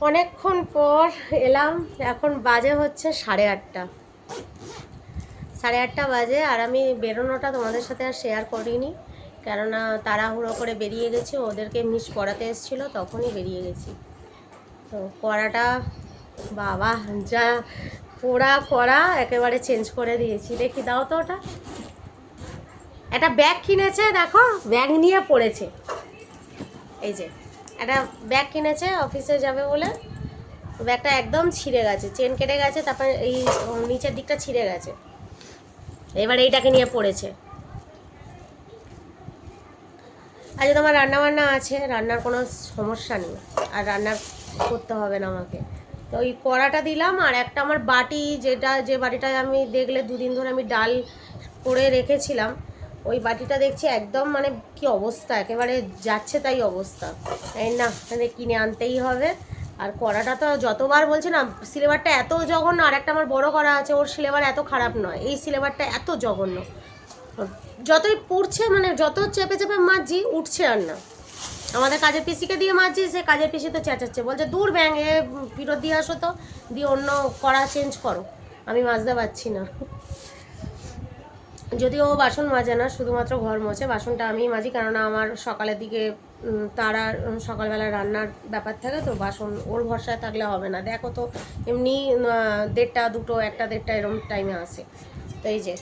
অনেকক্ষণ পর এলাম, এখন বাজে হচ্ছে 8:30। 8:30 বাজে, আর আমি বেরোনোটা তোমাদের সাথে আর শেয়ার করিনি, কেননা তাড়াহুড়ো করে বেরিয়ে গেছি। ওদেরকে মিস পড়াতে এসেছিলো, তখনই বেরিয়ে গেছি। তো কড়াটা বাবা যা পোড়া কড়া, একেবারে চেঞ্জ করে দিয়েছি। দেখি দাও তো ওটা। একটা ব্যাগ কিনেছে, দেখো ব্যাগ নিয়ে পড়েছে। এই যে একটা ব্যাগ কিনেছে অফিসে যাবে বলে, ব্যাগটা একদম ছিঁড়ে গেছে, চেন কেটে গেছে, তারপর এই নিচের দিকটা ছিঁড়ে গেছে। এবার এইটাকে নিয়ে পড়েছে। আজ তোমার রান্না বান্না আছে, রান্নার কোনো সমস্যা নেই, আর রান্না করতে হবে না আমাকে। তো ওই কড়াটা দিলাম, আর একটা আমার বাটি, যে বাটিটায় আমি দেখলে দুদিন ধরে আমি ডাল করে রেখেছিলাম, ওই বাটিটা দেখছি একদম মানে কি অবস্থা, একেবারে যাচ্ছে তাই অবস্থা। এই না, কিনে আনতেই হবে। আর কড়াটা তো যতবার বলছি না, সিলেবারটা এত জঘন্য। আর একটা আমার বড় কড়া আছে, ওর সিলেবার এত খারাপ নয়, এই সিলেবারটা এত জঘন্য। যতই পুড়ছে, মানে যত চেপে চেপে মাজছি উঠছে আর না। আমাদের কাজের পিসিকে দিয়ে মাজছি, সে কাজের পিসি তো চেঁচাচ্ছে, বলছে দূর ব্যাং, এ ফেরত দিয়ে আসো তো, দিয়ে অন্য কড়া চেঞ্জ করো, আমি মাজতে পারছি না। যদিও ও বাসন মাজে না, শুধুমাত্র ঘর মোছে, বাসনটা আমিই মাজি, কেননা আমার সকালের দিকে তারা সকালবেলা রান্নার ব্যাপার থাকে, তো বাসন ওর ভরসায় থাকলে হবে না। দেখো তো এমনি 1:30, 2, 1, 1:30 এরকম টাইমে আসে। তো এই যে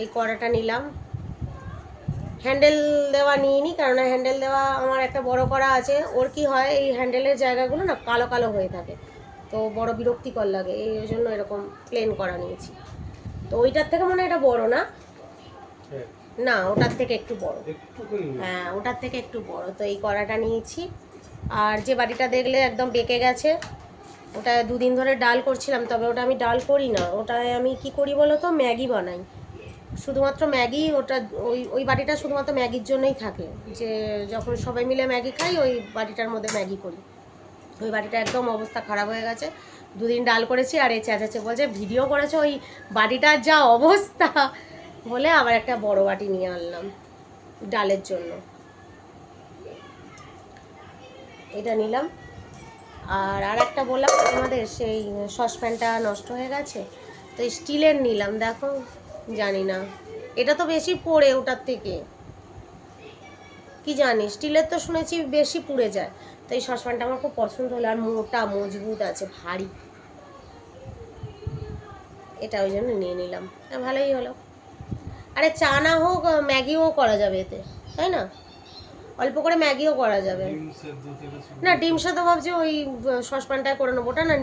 এই কড়াটা নিলাম, হ্যান্ডেল দেওয়া নিইনি, কেননা হ্যান্ডেল দেওয়া আমার একটা বড় করা আছে, ওর কি হয় এই হ্যান্ডেলের জায়গাগুলো না কালো কালো হয়ে থাকে, তো বড় বিরক্তিকর লাগে, এই জন্য এরকম প্লেন করা নিয়েছি। তো ওইটার থেকে মনে হয় এটা বড় না, না ওটার থেকে একটু বড়, হ্যাঁ ওটার থেকে একটু বড়। তো এই কড়াটা নিয়েছি। আর যে বাটিটা দেখলে একদম বেঁকে গেছে, ওটা দুদিন ধরে ডাল করছিলাম, তবে ওটা আমি ডাল করি না, ওটায় আমি কি করি বলো তো, ম্যাগি বানাই, শুধুমাত্র ম্যাগি। ওটা ওই ওই বাটিটা শুধুমাত্র ম্যাগির জন্যই থাকে, যে যখন সবাই মিলে ম্যাগি খাই ওই বাটিটার মধ্যে ম্যাগি করি। ওই বাটিটা একদম অবস্থা খারাপ হয়ে গেছে, দুদিন ডাল করেছি, আর এই চেঁচাচ্ছে, বলছে ভিডিও করেছো ওই বাটিটার যা অবস্থা, বলে আবার একটা বড় বাটি নিয়ে আনলাম ডালের জন্য। এটা নিলাম। আর একটা বললাম আমাদের সেই সসপ্যানটা নষ্ট হয়ে গেছে, তো স্টিলের নিলাম। দেখো জানি না, এটা তো বেশি পড়ে ওটার থেকে, কি জানি, স্টিলের তো শুনেছি বেশি পুড়ে যায়। তো এই সসপ্যানটা আমার খুব পছন্দ হলো, আর মোটা মজবুত আছে, ভারী, এটা ওই জন্য নিয়ে নিলাম। ভালোই হলো। আরে চা না হোক, ম্যাগিও করা যাবে এতে, তাই না? অল্প করে ম্যাগিও করা যাবে। না ডিম সেদ্ধ ভাবছি ওই সসপ্যানটায় করে নেবো। ওটা না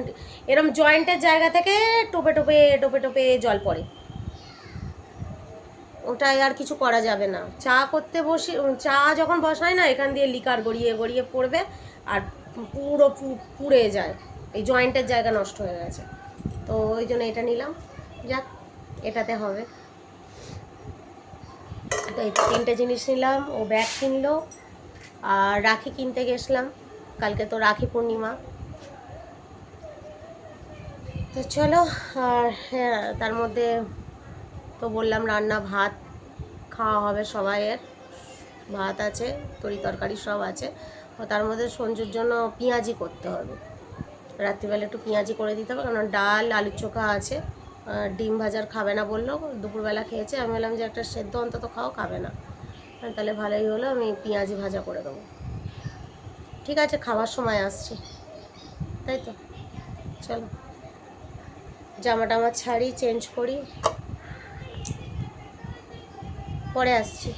এরম জয়েন্টের জায়গা থেকে টোপে টোপে টোপে টোপে জল পড়ে, ওটাই আর কিছু করা যাবে না। চা করতে বসে, চা যখন বসায় না, এখান দিয়ে লিকার গড়িয়ে গড়িয়ে পড়বে, আর পুরো পুড়ে যায়, এই জয়েন্টের জায়গা নষ্ট হয়ে গেছে। তো ওই জন্য এটা নিলাম, যাক এটাতে হবে। তো এই 3টে জিনিস নিলাম। ও ব্যাগ কিনলো, আর রাখি কিনতে গেছিলাম, কালকে তো রাখি পূর্ণিমা। তো চলো, আর হ্যাঁ তার মধ্যে তো বললাম রান্না, ভাত খাওয়া হবে সবাইয়ের, ভাত আছে, তরি তরকারি সব আছে। ও তার মধ্যে সঞ্জুর জন্য পেঁয়াজি করতে হবে, রাত্রিবেলা একটু পেঁয়াজি করে দিতে হবে, কারণ ডাল আলুর চোখা আছে। ডিম ভাজার খাবে না বললো, দুপুরবেলা খেয়েছে, আমি বললাম যে একটা সেদ্ধ অন্তত খাও, খাবে না, তাহলে ভালোই হলো, আমি পেঁয়াজি ভাজা করে দেবো। ঠিক আছে, খাওয়ার সময় আসছি, তাই তো। চলো জামাটা আমার ছাড়ি, চেঞ্জ করি, পরে আসছি।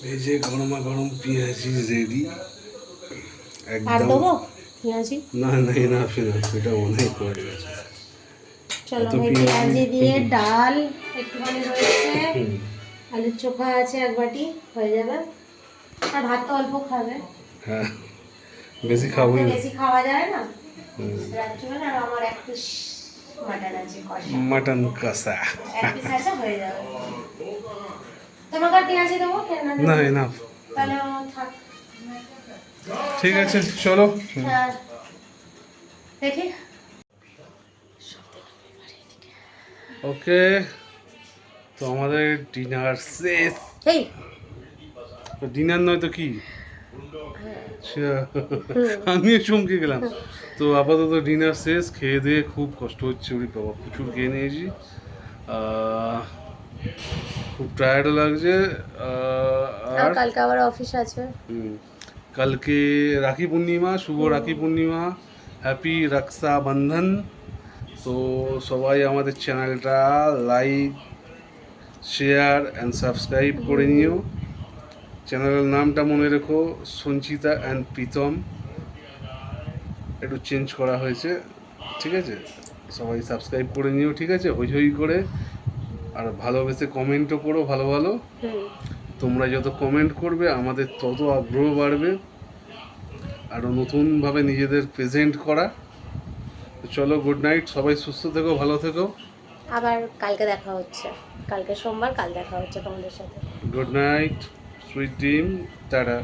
এই যে গরমা গরম পেঁয়াজি রেডি আর একদম। দেবো পেঁয়াজি? না না না, এটা অনেক হয়ে গেছে। চলো এত ভাই, পেঁয়াজি দিয়ে ডাল একটুখানি রয়েছে, আলুর চোখা আছে এক বাটি, হয়ে যাবে। আর ভাত তো অল্প খাবে, হ্যাঁ, বেশি ভাত তো খাবোই না। বেশি খাওয়া যায় না রাত্রিবেলা। আর আমার 1 পিস মাটন আছে, কষা মাটন কষা। 1 পিস আছে, হয়ে যাবে। তোমাকে আর পেঁয়াজি দেবো না? না এনাফ। তাহলে থাক। ঠিক আছে চলো। হ্যাঁ দেখি। ওকে, তো আমাদের ডিনার শেষ। এই ডিনার নয় তো কি, আচ্ছা, আমিও চমকে গেলাম। তো আপাতত ডিনার শেষ, খেয়ে দিয়ে খুব কষ্ট হচ্ছে, ওরে বাবা প্রচুর খেয়ে নিয়েছি। খুব টায়ার্ডও লাগছে। আর আর কালকে আবার অফিস আছে। হুম, কালকে রাখি পূর্ণিমা, শুভ রাখি পূর্ণিমা, হ্যাপি রক্ষাবন্ধন। তো সবাই আমাদের চ্যানেলটা লাইক, শেয়ার অ্যান্ড সাবস্ক্রাইব করে নিও। চ্যানেলের নামটা মনে রেখো, সঞ্চিতা অ্যান্ড প্রীতম, একটু চেঞ্জ করা হয়েছে, ঠিক আছে? সবাই সাবস্ক্রাইব করে নিও, ঠিক আছে? হই হই করে, আর ভালোবেসে কমেন্টও করো ভালো ভালো। হুম। তোমরা যত কমেন্ট করবে আমাদের তত আগ্রহ বাড়বে আরও নতুনভাবে নিজেদের প্রেজেন্ট করা। তো চলো, গুড নাইট, সবাই সুস্থ থেকো, ভালো থেকো। আবার কালকে দেখা হচ্ছে, কালকে সোমবার, কাল দেখা হচ্ছে তোমাদের সাথে। Good night, sweet dream, tata.